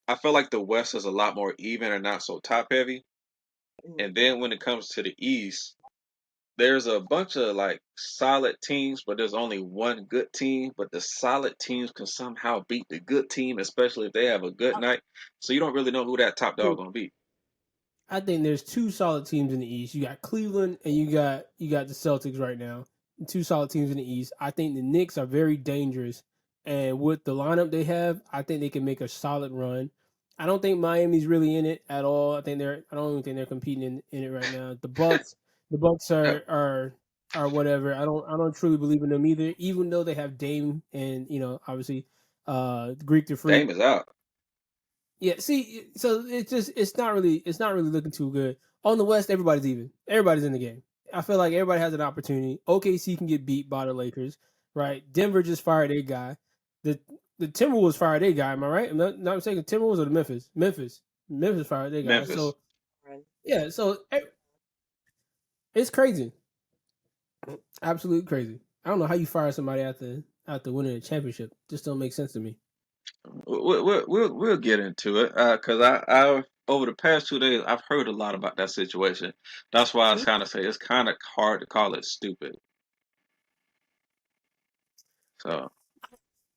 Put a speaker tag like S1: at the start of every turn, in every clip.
S1: I feel like the West is a lot more even and not so top heavy.
S2: Mhm.
S1: And then when it comes to the East, there's a bunch of like solid teams, but there's only one good team. But the solid teams can somehow beat the good team, especially if they have a good night. So you don't really know who that top dog
S3: So
S1: gonna be.
S3: I think there's two solid teams in the East. You got Cleveland and you got the Celtics right now. Two solid teams in the East. I think the Knicks are very dangerous, and with the lineup they have, I think they can make a solid run. I don't think Miami's really in it at all. I don't even think they're competing in it right now. The Bucks
S1: Yeah,
S3: are whatever. I don't truly believe in them either. Even though they have Dame and obviously Greek the Freak.
S1: Dame is out.
S3: Yeah, see, so it's not really looking too good. On the West, everybody's even. Everybody's in the game. I feel like everybody has an opportunity. OKC can get beat by the Lakers, right? Denver just fired a guy. The the Timberwolves fired a guy. Am I right? I'm not mistaken. Timberwolves or the Memphis? Memphis fired a guy.
S1: Memphis.
S3: So yeah, it's crazy, absolutely crazy. I don't know how you fire somebody after winning a championship. Just don't make sense to me.
S1: We'll get into it because I over the past 2 days I've heard a lot about that situation. That's why I was kind of say it's kind of hard to call it stupid. So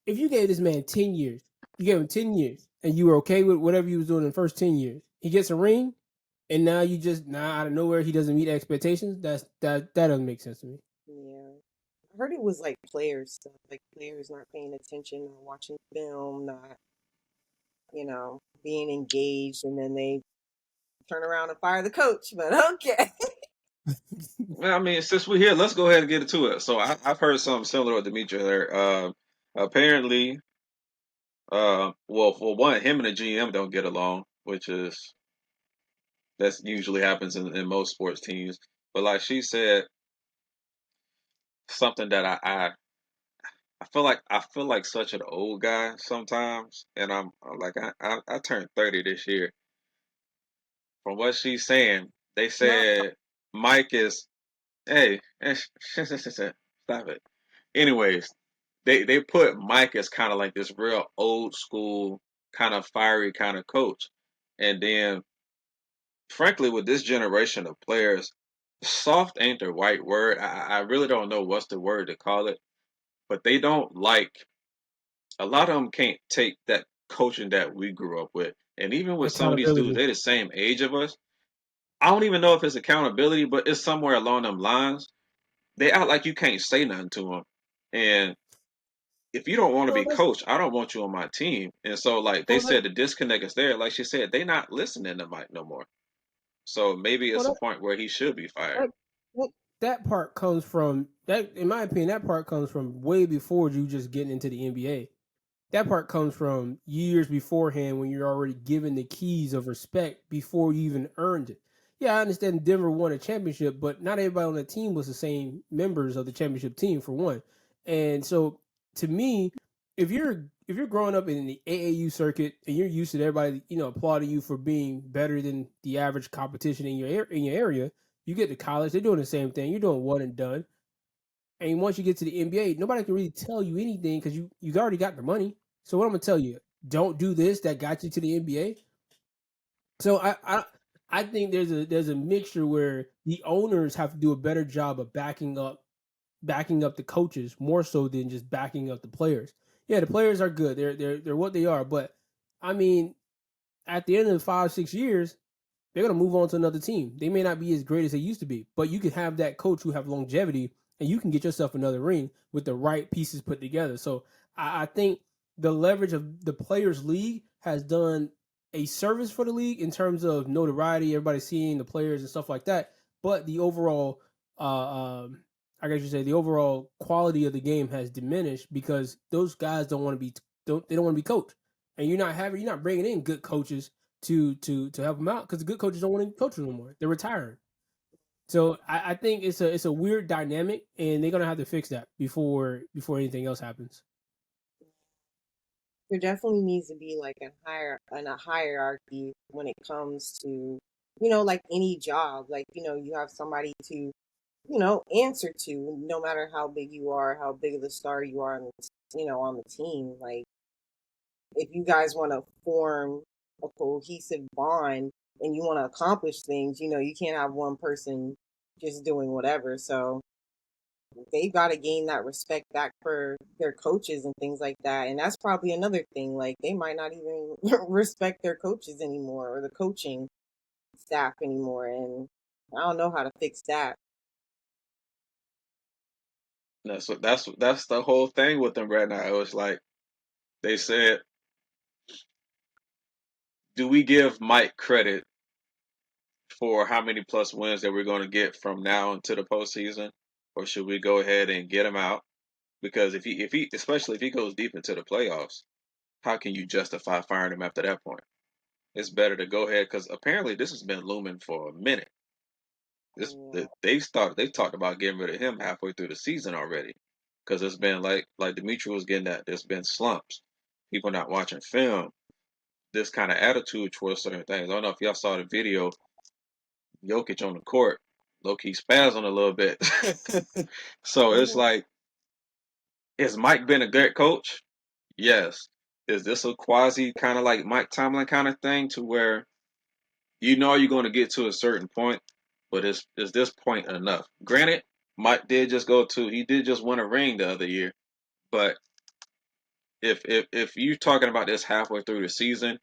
S3: If you gave this man 10 years, you gave him 10 years, and you were okay with whatever he was doing in the first 10 years, he gets a ring, and now you just now out of nowhere he doesn't meet expectations. That doesn't make sense to me.
S2: Yeah. I heard it was like players stuff, like players not paying attention or watching film, not, being engaged, and then they turn around and fire the coach. But okay.
S1: well, I mean, since we're here, let's go ahead and get into it. So I've heard something similar with Demetri there. Apparently, well, for one, him and the GM don't get along, which is that's usually happens in most sports teams. But like she said, something that I feel like such an old guy sometimes, and I'm like I turned 30 this year. From what she's saying, they
S2: Not
S1: said Mike is hey stop it. Anyways, they put Mike as kind of like this real old school kind of fiery kind of coach, and then frankly with this generation of players, soft ain't the right word. I really don't know what's the word to call it, but they don't like a lot of them can't take that coaching that we grew up with. And even with some of these dudes,
S3: Accountability.
S1: they're the same age of us. I don't even know if it's accountability, but it's somewhere along them lines. They act like you can't say nothing to them. And if you don't want to
S3: Well,
S1: be coached, I don't want you on my team. And so, like they
S3: well, that,
S1: said, the disconnect is there. Like she said, they not listening to Mike no more. So maybe
S3: well,
S1: it's a
S3: that,
S1: point where he should be fired.
S3: that, that that part comes from that. In my opinion, that part comes from way before you just getting into the NBA. That part comes from years beforehand when you're already given the keys of respect before you even earned it. Yeah, I understand Denver won a championship, but not everybody on the team was the same members of the championship team for one. And so to me, if you're growing up in the AAU circuit and you're used to everybody, applauding you for being better than the average competition in your area, you get to college, they're doing the same thing. You're doing one and done. And once you get to the NBA, nobody can really tell you anything because you already got the money. So what I'm gonna tell you, don't do this that got you to the NBA. So I think there's a mixture where the owners have to do a better job of backing up the coaches more so than just backing up the players. Yeah, the players are good. They're what they are, but I mean, at the end of 5 6 years, they're gonna move on to another team. They may not be as great as they used to be, but you can have that coach who have longevity, and you can get yourself another ring with the right pieces put together. So I think the leverage of the players' league has done a service for the league in terms of notoriety, everybody seeing the players and stuff like that. But the overall, I guess you say, the overall quality of the game has diminished because those guys don't want to be coached, and you're not bringing in good coaches to help them out because the good coaches don't want to coach them no more. They're retiring. So I think it's a weird dynamic, and they're gonna have to fix that before anything else happens.
S2: there definitely needs to be like a hierarchy when it comes to, like any job. Like, you have somebody to, answer to, no matter how big you are, how big of the star you are on the team. Like, if you guys want to form a cohesive bond and you want to accomplish things, you can't have one person just doing whatever. So they've got to gain that respect back for their coaches and things like that. And that's probably another thing. Like they might not even respect their coaches anymore or the coaching staff anymore. And I don't know how to fix that.
S1: That's the whole thing with them right now. It was like they said, do we give Mike credit for how many plus wins that we're going to get from now into the postseason, or should we go ahead and get him out? Because if he especially if he goes deep into the playoffs, how can you justify firing him after that point? It's better to go ahead because apparently this has been looming for a minute.
S2: Yeah.
S1: They talked about getting rid of him halfway through the season already because it's been like Dimitri was getting at. There's been slumps, people not watching film, this kind of attitude towards certain things. I don't know if y'all saw the video, Jokic on the court, low key spazzing a little bit. So it's
S2: Mhm.
S1: like, has Mike been a great coach? Yes. Is this a quasi kind of like Mike Tomlin kind of thing to where you know you're going to get to a certain point, but is this point enough? Granted, Mike did just he did just win a ring the other year, but if you're talking about this halfway through the season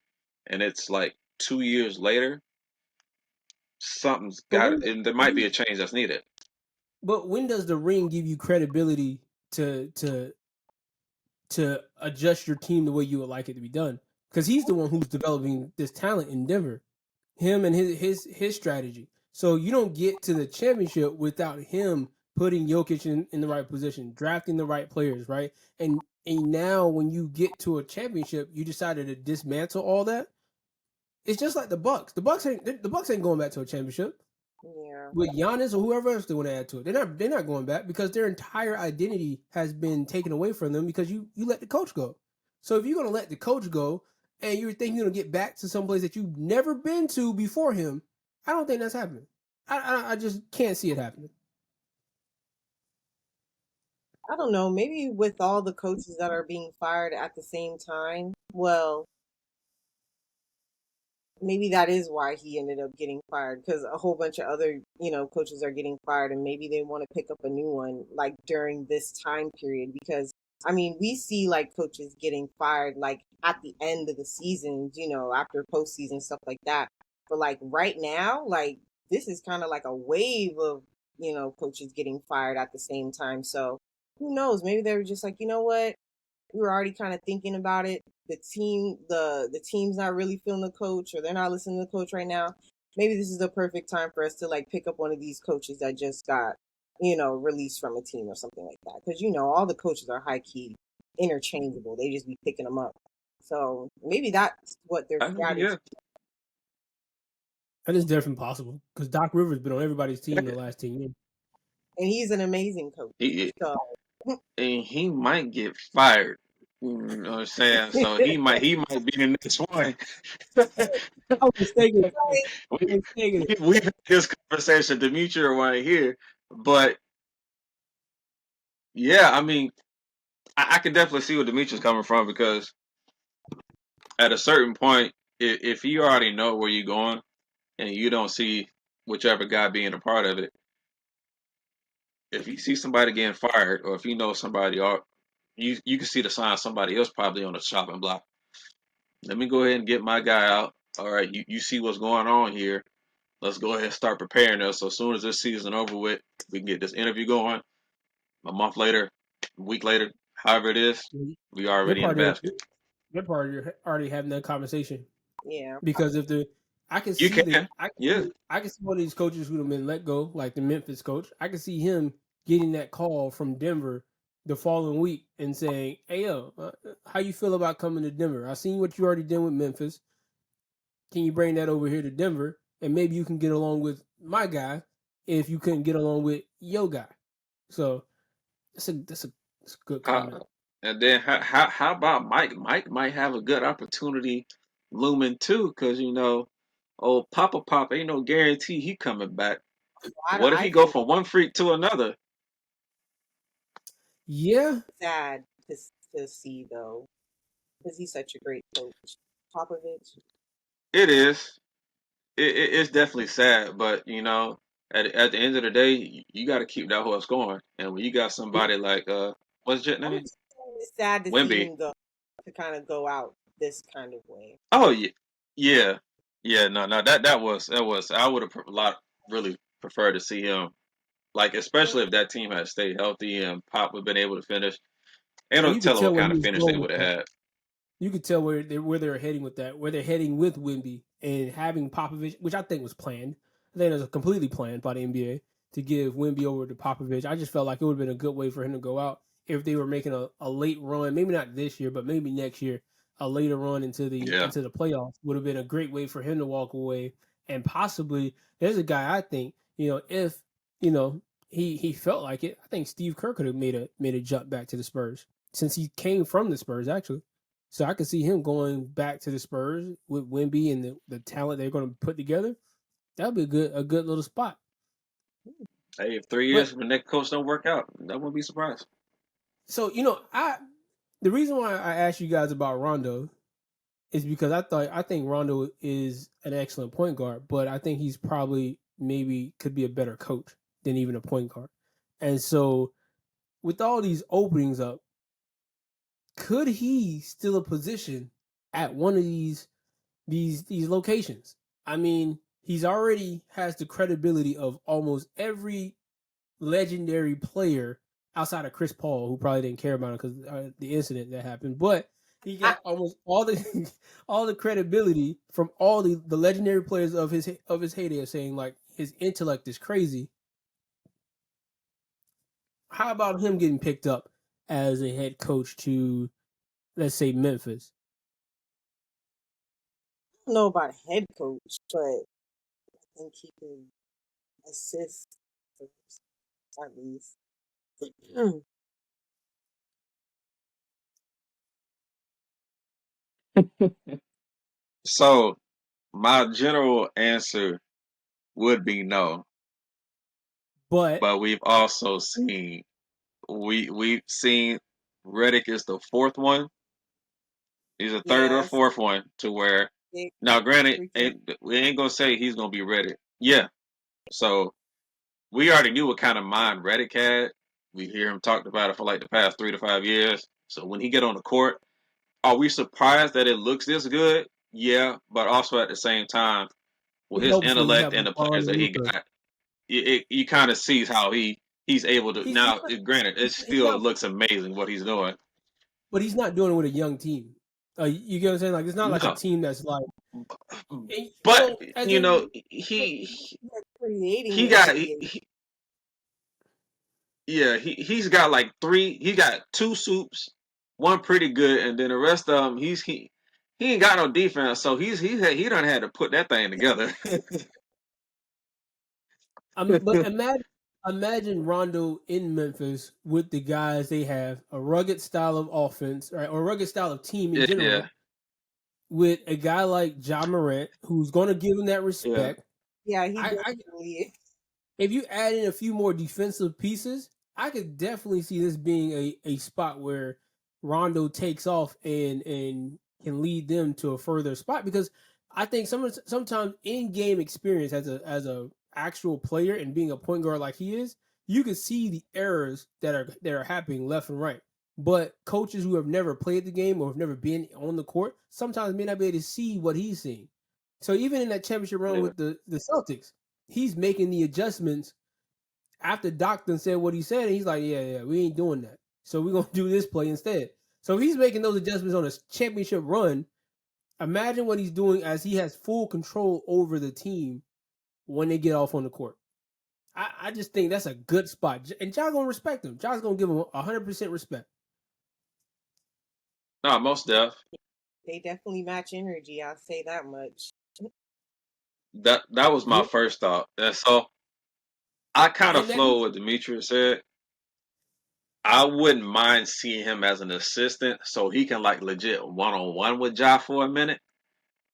S1: and it's like 2 years later, something's
S3: But
S1: got and there might be a change that's needed.
S3: when does the ring give you credibility to adjust your team the way you would like it to be done? Because he's the one who's developing this talent in Denver, him and his strategy. So you don't get to the championship without him putting Jokic in the right position, drafting the right players, right? And now when you get to a championship, you decided to dismantle all that. It's just like the Bucks. The Bucks ain't going back to a championship
S2: Yeah.
S3: with Giannis or whoever else they want to add to it. They're not going back because their entire identity has been taken away from them because you let the coach go. So if you're gonna let the coach go and you think you're gonna get back to someplace that you've never been to before him, I don't think that's happening. I just can't see it happening.
S2: I don't know. Maybe with all the coaches that are being fired at the same time, well, maybe that is why he ended up getting fired because a whole bunch of other coaches are getting fired and maybe they want to pick up a new one like during this time period because I mean we see like coaches getting fired like at the end of the seasons, after postseason stuff like that, but like right now, like this is kind of like a wave of coaches getting fired at the same time. So who knows, maybe they were just like, you know what, we were already kind of thinking about it. The team's not really feeling the coach, or they're not listening to the coach right now. Maybe this is the perfect time for us to like pick up one of these coaches that just got released from a team or something like that. Because all the coaches are high key interchangeable. They just be picking them up. So maybe that's what their
S1: I mean,
S2: strategy.
S1: yeah,
S3: That is definitely possible because Doc Rivers been on everybody's team the last 10 years.
S2: And he's an amazing coach.
S1: he,
S2: So
S1: and he might get fired. You know what I'm saying? So he might be the next one.
S3: I was thinking, I
S1: we,
S3: was thinking.
S1: we've had this conversation, Dimitri right here, but yeah, I mean, I can definitely see where Dimitri's coming from because at a certain point, if you already know where you're going and you don't see whichever guy being a part of it, if you see somebody getting fired or if you know somebody, or you can see the sign somebody else probably on the chopping block. Let me go ahead and get my guy out. All right, you see what's going on here. Let's go ahead and start preparing us. So as soon as this season over with, we can get this interview going. A month later, a week later, however it is, we
S3: They're
S1: already in the
S3: probably
S1: basket.
S3: they're probably already having that conversation.
S2: yeah,
S3: Because if the I can
S1: You
S3: see the
S1: can, yeah.
S3: I can see one of these coaches who have been let go, like the Memphis coach. I can see him getting that call from Denver the following week and saying, "Hey yo, how you feel about coming to Denver? I seen what you already did with Memphis. Can you bring that over here to Denver? And maybe you can get along with my guy if you couldn't get along with your guy." So that's a good
S1: Uh,
S3: comment.
S1: and then how about Mike? Mike might have a good opportunity looming too, because old Pop ain't no guarantee he coming back. What if
S2: I
S1: he go
S2: feel
S1: from one freak to another?
S3: Yeah,
S2: sad to see though because he's such a great coach. Popovich.
S1: it is. It's definitely sad, but at the end of the day, you got to keep that horse going. And when you got somebody like what's his
S2: I'm
S1: name,
S2: just saying it's sad to see
S1: Wimby.
S2: him go to kind of go out this kind of way.
S1: Oh yeah, yeah, yeah. No, no, that was. I would have a lot really preferred to see him, like
S2: Yeah.
S1: especially if that team had stayed healthy and Pop would have been able to finish. Ain't
S3: And
S1: no
S3: you could
S1: telling
S3: tell
S1: what
S3: where
S1: kind
S3: he
S1: of
S3: was
S1: finish they
S3: going with
S1: would have
S3: that.
S1: had.
S3: You could tell where they're heading with that, where they're heading with Wimby and having Popovich, which I think was planned. I think it was completely planned by the NBA to give Wimby over to Popovich. I just felt like it would have been a good way for him to go out if they were making a late run, maybe not this year, but maybe next year, a later run
S1: Yeah,
S3: into the playoffs would have been a great way for him to walk away. And possibly there's a guy I think, if you know he felt like it, I think Steve Kerr could have made a jump back to the Spurs since he came from the Spurs actually. So I could see him going back to the Spurs with Wimby and the talent they're going to put together. That would be a good little spot.
S1: hey, if 3 years
S3: But
S1: when that coach don't work out, that wouldn't be surprised.
S3: so I the reason why I asked you guys about Rondo is because I think Rondo is an excellent point guard, but I think he's probably maybe could be a better coach than even a point guard. And so with all these openings up, could he steal a position at one of these locations? I mean, he's already has the credibility of almost every legendary player outside of Chris Paul, who probably didn't care about it because the incident that happened. But he got almost all the all the credibility from all the legendary players of his heyday, saying like his intellect is crazy. How about him getting picked up as a head coach to, let's say, Memphis?
S2: I don't know about a head coach, but I think he can assist at least.
S1: So my general answer would be no,
S3: But
S1: but we've seen Reddick is the fourth one. He's a third or
S2: Yes,
S1: fourth one to where
S2: big
S1: now granted
S2: freaking.
S1: we ain't gonna say he's gonna be Reddick. Yeah. So we already knew what kind of mind Reddick had. We hear him talked about it for like the past 3 to 5 years. So when he get on the court, are we surprised that it looks this good? Yeah, but also at the same time, with
S3: it
S1: his
S3: helps when you
S1: intellect
S3: have
S1: and the
S3: LeBron
S1: players
S3: and
S1: that he
S3: Luka.
S1: got, you kind of sees how he's able to.
S3: He's
S1: Now,
S3: not
S1: granted, it
S3: he's
S1: still
S3: not
S1: looks amazing what he's doing.
S3: but he's not doing it with a young team. You get what I'm saying? Like it's not like a
S1: No,
S3: team that's like,
S1: but
S3: as in
S2: He's creating
S1: he
S2: the
S1: got
S2: NBA.
S1: yeah he's got like three. He got two soups, one pretty good, and then the rest of them he ain't got no defense, so he done had to put that thing together.
S3: but imagine Rondo in Memphis with the guys they have, a rugged style of offense, right, or a rugged style of team in
S1: Yeah,
S3: general, with a guy like Ja Morant who's going to give him that
S1: yeah.
S3: respect.
S2: Yeah, he
S3: I
S2: definitely is.
S3: If you add in a few more defensive pieces, I could definitely see this being a spot where Rondo takes off and can lead them to a further spot because I think sometimes in game experience as a actual player and being a point guard like he is, you can see the errors that are happening left and right. But coaches who have never played the game or have never been on the court sometimes may not be able to see what he's seeing. So even in that championship run
S1: Yeah.
S3: with the Celtics, he's making the adjustments after Doc done said what he said. And he's like, yeah, we ain't doing that. So we're gonna do this play instead. So he's making those adjustments on a championship run. Imagine what he's doing as he has full control over the team when they get off on the court. I just think that's a good spot, and John's gonna respect him. John's gonna give him 100% respect.
S1: No, most def.
S2: They definitely match energy. I'll say that much.
S1: That was my
S3: Yeah,
S1: first thought. And so I kind of
S3: and that
S1: flow with Demetrius said. I wouldn't mind seeing him as an assistant so he can like legit one on one with Ja for a minute.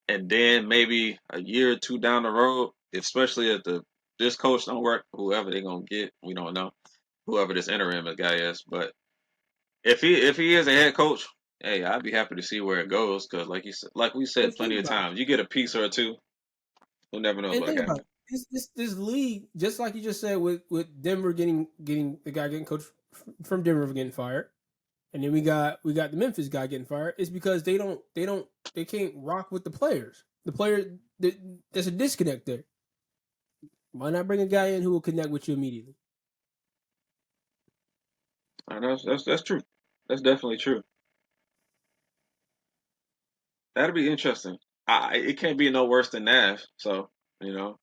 S1: And then maybe a year or two down the road, especially if this coach don't work, whoever they're gonna get, we don't know. Whoever this interim guy is. But if he is a head coach Hey, I'd be happy to see where it goes because, like we said
S3: Because
S1: plenty
S3: think
S1: of
S3: about it.
S1: times, you get a piece or two. Who never knows
S3: And
S1: what
S3: think
S1: can
S3: about
S1: happen.
S3: it. This league, just like you just said, with Denver getting the guy getting coached from Denver getting fired, and then we got the Memphis guy getting fired. It's because they can't rock with the players. The player there's a disconnect there. Why not bring a guy in who will connect with you immediately?
S1: And that's true. That's definitely true. That'd be interesting. It can't be no worse than Nash. So you know,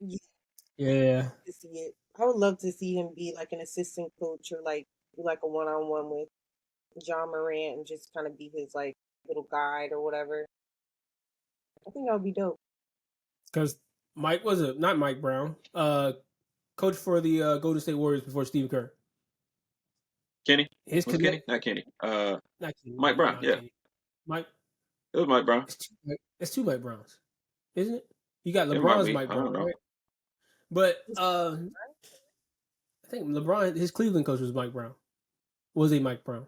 S2: Yeah,
S3: Yeah.
S2: to see it. I would love to see him be like an assistant coach or like do like a one-on-one with John Morant and just kind of be his like little guide or whatever. I think that would be dope.
S3: Because Mike was a not Mike Brown, coach for the Golden State Warriors before Steve Kerr.
S1: Kenny
S3: His
S1: was Kenny,
S3: connect,
S1: not Kenny.
S3: not Kenny,
S1: Mike
S3: no,
S1: Brown.
S3: not
S1: Yeah,
S3: Kenny. Mike,
S1: it was Mike Brown.
S3: it's two Mike Browns, isn't it? You got
S1: It might
S3: LeBron's
S1: be.
S3: Mike
S1: I
S3: Brown,
S1: don't know.
S3: right? But I think LeBron, his Cleveland coach was Mike Brown. Was he Mike Brown?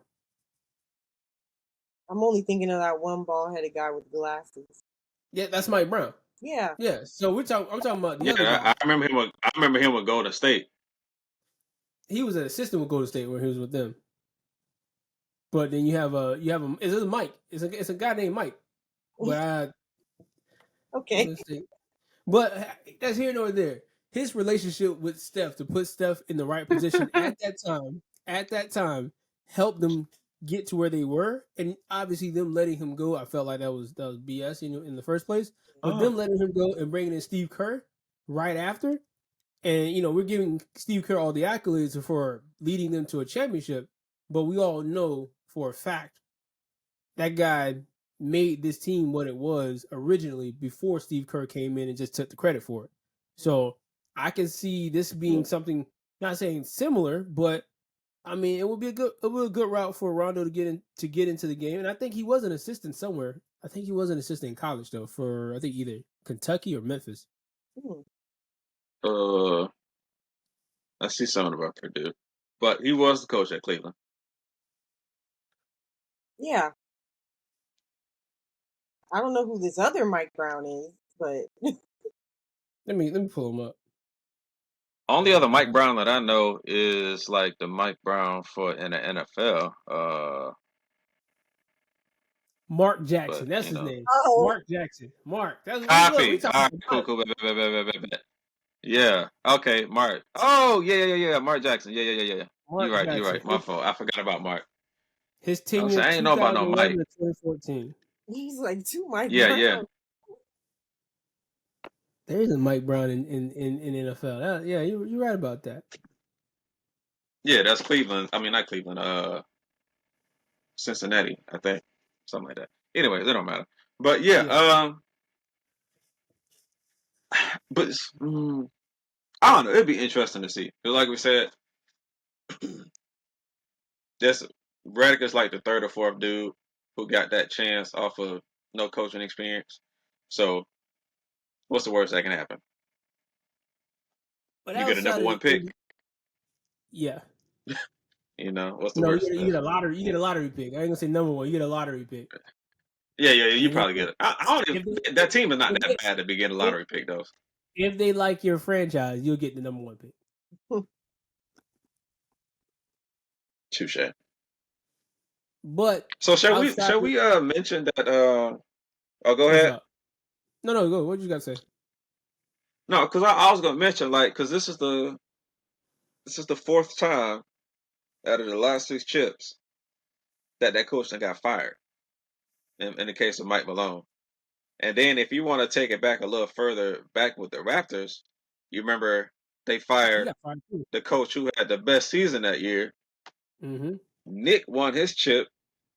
S2: I'm only thinking of that one ball-headed guy with glasses.
S3: Yeah, that's Mike Brown.
S2: Yeah.
S3: Yeah. So we're talking. I'm talking about the
S1: Yeah,
S3: other guy.
S1: I remember him. I remember him with Golden State.
S3: He was an assistant with Golden State when he was with them. But then you have a It's a Mike. It's a guy named Mike. But
S2: Okay.
S3: but that's here nor there. His relationship with Steph to put Steph in the right position at that time, helped them get to where they were, and obviously them letting him go, I felt like that was BS, in the first place. But
S1: Oh,
S3: them letting him go and bringing in Steve Kerr right after, and we're giving Steve Kerr all the accolades for leading them to a championship, but we all know for a fact that guy made this team what it was originally before Steve Kerr came in and just took the credit for it. So I can see this being something, not saying similar, but I mean it would be a good route for Rondo to get into the game. And I think he was an assistant somewhere. I think he was an assistant in college though, for I think either Kentucky or Memphis.
S2: Hmm.
S1: uh, I see something about Purdue, but he was the coach at Cleveland.
S2: Yeah. I don't know who this other Mike Brown is, but
S3: Let me pull him up.
S1: Only other Mike Brown that I know is like the Mike Brown for in the NFL.
S3: Mark
S1: But
S3: Jackson, that's his name.
S2: oh,
S3: Mark Jackson. Mark. That's look, we
S1: copy.
S3: talking
S1: All right, cool,
S3: about
S1: cool. Bet. Yeah. Okay, Mark. Oh, yeah. Mark Jackson. Yeah.
S3: Mark
S1: You're
S3: Jackson.
S1: right. My fault. I forgot about Mark.
S3: His
S1: I was
S3: tenure
S1: saying, I ain't know about no
S3: 2011
S1: Mike.
S3: to 2014.
S2: he's like two Mike
S1: Yeah.
S2: Brown.
S3: There is a Mike Brown in NFL. Yeah, you're right about that.
S1: Yeah, that's Cleveland. I mean, not Cleveland. Cincinnati, I think, something like that. Anyways, it don't matter. But yeah,
S3: Yeah.
S1: but I don't know. It'd be interesting to see. 'Cause like we said, this Redick is like the third or fourth dude who got that chance off of no coaching experience. So what's the worst that can happen?
S3: But
S1: You get a
S3: outside
S1: number
S3: of
S1: one pick.
S3: yeah.
S1: What's the
S3: No,
S1: worst?
S3: you get a lottery. You get a lottery pick. I ain't gonna say number one. You get a lottery pick.
S1: Yeah. You
S3: And
S1: probably get it. I don't
S3: if
S1: even. That team is not that
S3: they,
S1: bad to be getting a
S3: if,
S1: lottery pick, though.
S3: if they like your franchise, you'll get the number one pick.
S1: Touche.
S3: But
S1: So
S3: outside
S1: shall
S3: of
S1: we mention that oh, go
S3: what's
S1: ahead.
S3: up? No, go. What you got to say?
S1: No, because I was gonna mention like because this is the fourth time out of the last six chips that coach that got fired in the case of Mike Malone. And then if you want to take it back a little further back with the Raptors, you remember they
S3: He
S1: fired
S3: got fired too.
S1: the coach who had the best season that year.
S3: Mm-hmm.
S1: Nick won his chip,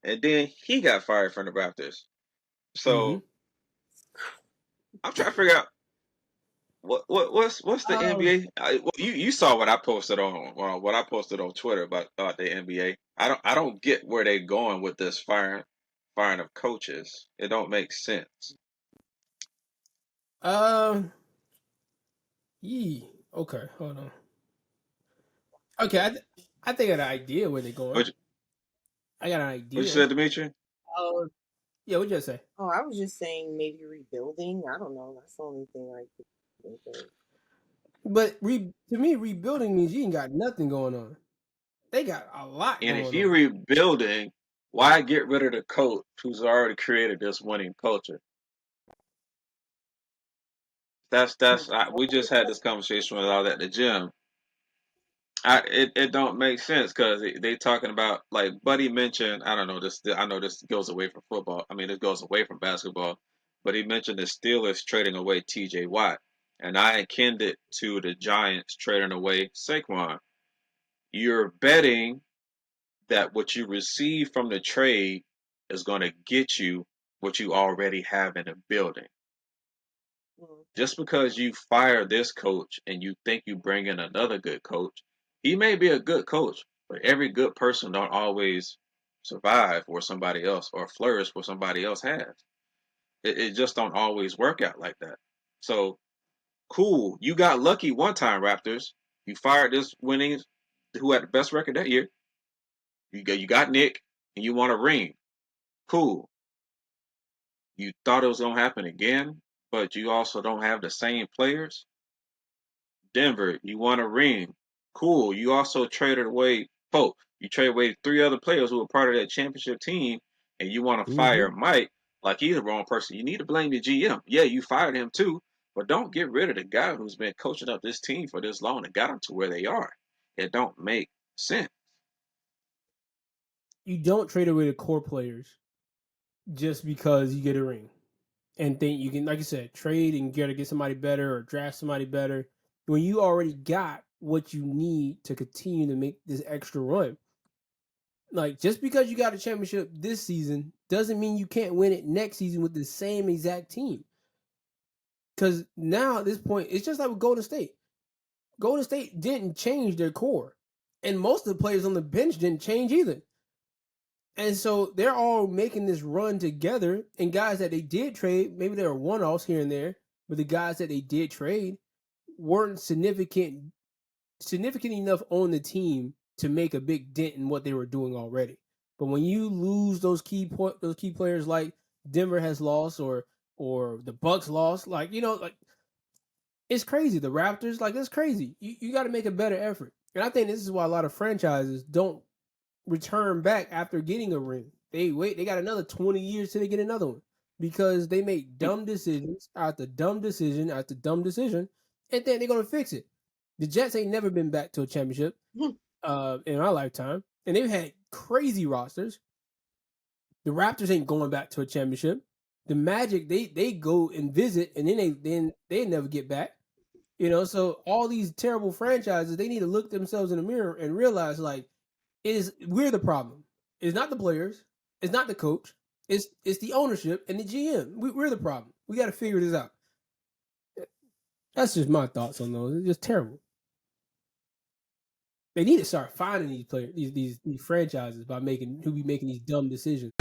S1: and then he got fired from the Raptors.
S3: Mm-hmm.
S1: So I'm trying to figure out what's the
S3: Um,
S1: NBA? Well, you saw what I posted on what I posted on Twitter about the NBA. I don't get where they're going with this firing of coaches. It don't make sense.
S3: um, okay, hold on. Okay, I think I got an idea where they're going.
S1: What
S3: I got an
S1: you
S3: idea.
S1: said, Dimitri?
S2: Oh,
S3: Yeah, what'd you say?
S2: oh, I was just saying maybe rebuilding. I don't know. That's the only thing I could think of.
S3: But to me, rebuilding means you ain't got nothing going on. They got a lot
S1: And if
S3: going
S1: you're
S3: on.
S1: rebuilding, why get rid of the coach who's already created this winning culture? We just had this conversation when I was at the gym. It don't make sense because they talking about like Buddy mentioned. I don't know this. I know this goes away from football. I mean, it goes away from basketball. But he mentioned the Steelers trading away T.J. Watt, and I akined it to the Giants trading away Saquon. You're betting that what you receive from the trade is going to get you what you already have in the building.
S2: Mm.
S1: Just because you fire this coach and you think you bring in another good coach, he may be a good coach, but every good person don't always survive where somebody else or flourish where somebody else has. It just don't always work out like that. So cool, you got lucky one time, Raptors. You fired this winning who had the best record that year. You got Nick and you want a ring. Cool. You thought it was gonna happen again, but you also don't have the same players. Denver, you won a ring. Cool. You also traded away Pope. You traded away three other players who were part of that championship team, and you want to
S3: Mm-hmm.
S1: fire Mike like he's the wrong person. You need to blame your GM. Yeah, you fired him too, but don't get rid of the guy who's been coaching up this team for this long and got them to where they are. It don't make sense.
S3: You don't trade away the core players just because you get a ring and think you can, like you said, trade and get somebody better or draft somebody better when you already got what you need to continue to make this extra run. Like just because you got a championship this season doesn't mean you can't win it next season with the same exact team. Because now at this point, it's just like with Golden State. Golden State didn't change their core, and most of the players on the bench didn't change either. And so they're all making this run together. And guys that they did trade, maybe there were one-offs here and there, but the guys that they did trade weren't significant enough on the team to make a big dent in what they were doing already. But when you lose those those key players like Denver has lost or the Bucks lost, like like it's crazy. The Raptors, like it's crazy. You got to make a better effort. And I think this is why a lot of franchises don't return back after getting a ring. They wait. They got another 20 years till they get another one because they make dumb decisions after dumb decision after dumb decision, and then they're gonna fix it. The Jets ain't never been back to a championship in our lifetime, and they've had crazy rosters. The Raptors ain't going back to a championship. The Magic they go and visit, and then they never get back. So all these terrible franchises, they need to look themselves in the mirror and realize like we're the problem. It's not the players. It's not the coach. It's the ownership and the GM. We're the problem. We got to figure this out. That's just my thoughts on those. It's just terrible. They need to start finding these players, these franchises by making these dumb decisions.